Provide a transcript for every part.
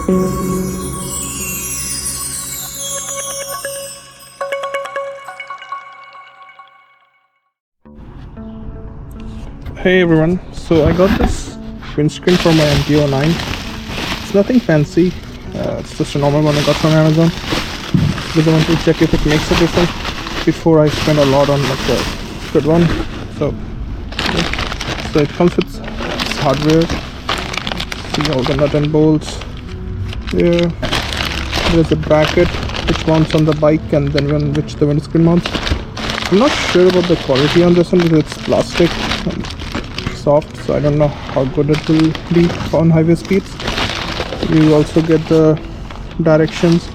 Hey everyone, so I got this windscreen for my MT-09. It's nothing fancy, it's just a normal one I got from Amazon because I want to check if it makes a difference before I spend a lot on like a good one. So it comes with its hardware. See all the nut and bolts. There's a bracket which mounts on the bike and then one which the windscreen mounts. I'm not sure about the quality on this one because it's plastic and soft, so I don't know how good it will be on highway speeds. You also get the directions,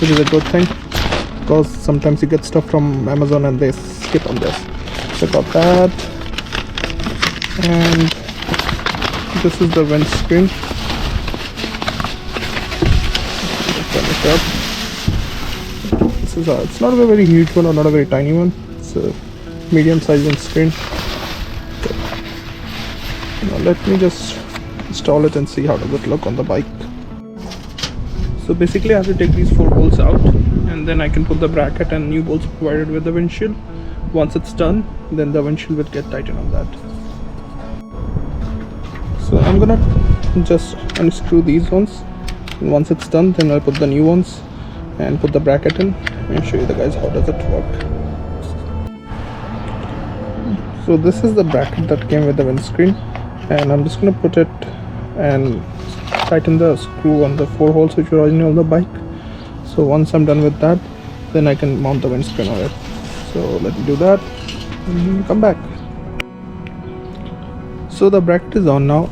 which is a good thing because sometimes you get stuff from Amazon and they skip on this. So I got that, and this is the windscreen. It's not a very huge one or not a very tiny one. It's a medium size windscreen. Okay. Now let me just install it and see how does it look on the bike. So basically I have to take these 4 bolts out and then I can put the bracket and new bolts provided with the windshield. Once it's done, then the windshield will get tightened on that. So I'm gonna just unscrew these ones, and once it's done then I'll put the new ones and put the bracket in and show you the guys how does it work. So this is the bracket that came with the windscreen, and I'm just gonna put it and tighten the screw on the 4 holes which were originally on the bike. So once I'm done with that, then I can mount the windscreen on it. So let me do that and come back. So the bracket is on now.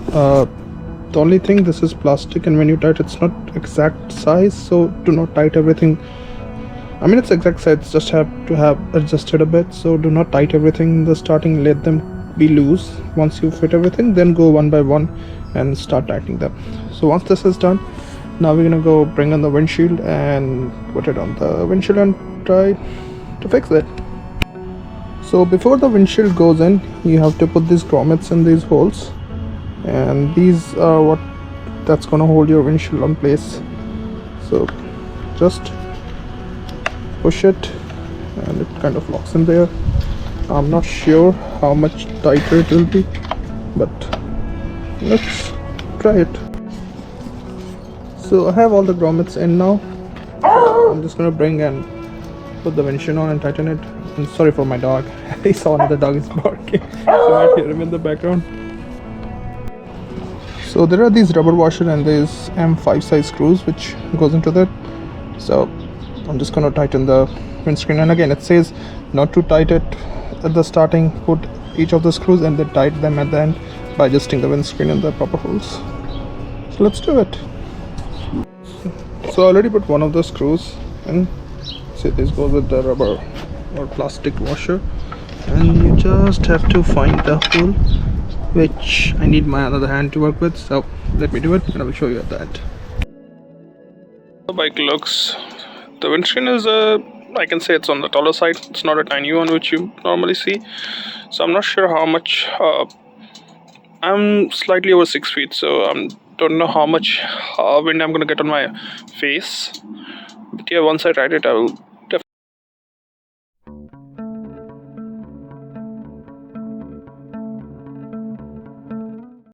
The only thing, this is plastic, and when you tighten it's not exact size, so do not tighten everything. I mean it's exact size, just have to have adjusted a bit, so do not tighten everything in the starting, let them be loose. Once you fit everything, then go one by one and start tightening them. So once this is done, now we're gonna go bring on the windshield and put it on the windshield and try to fix it. So before the windshield goes in, you have to put these grommets in these holes, and these are what that's gonna hold your windshield on place. So just push it and it kind of locks in there. I'm not sure how much tighter it will be, but let's try it. So I have all the grommets in now. I'm just gonna bring and put the windshield on and tighten it. And sorry for my dog. I saw another dog is barking, so I might hear him in the background. So there are these rubber washer and these M5 size screws which goes into that. So I'm just gonna tighten the windscreen, and again it says not to tighten it at the starting. Put each of the screws and then tighten them at the end by adjusting the windscreen in the proper holes. So let's do it. So I already put one of the screws in. See, this goes with the rubber or plastic washer, and you just have to find the hole, which I need my other hand to work with, so let me do it and I will show you that. The bike looks, the windscreen is I can say it's on the taller side. It's not a tiny one which you normally see, so I'm not sure how much. I'm slightly over 6 feet, so I don't know how much wind I'm gonna get on my face, but yeah, once I ride it I will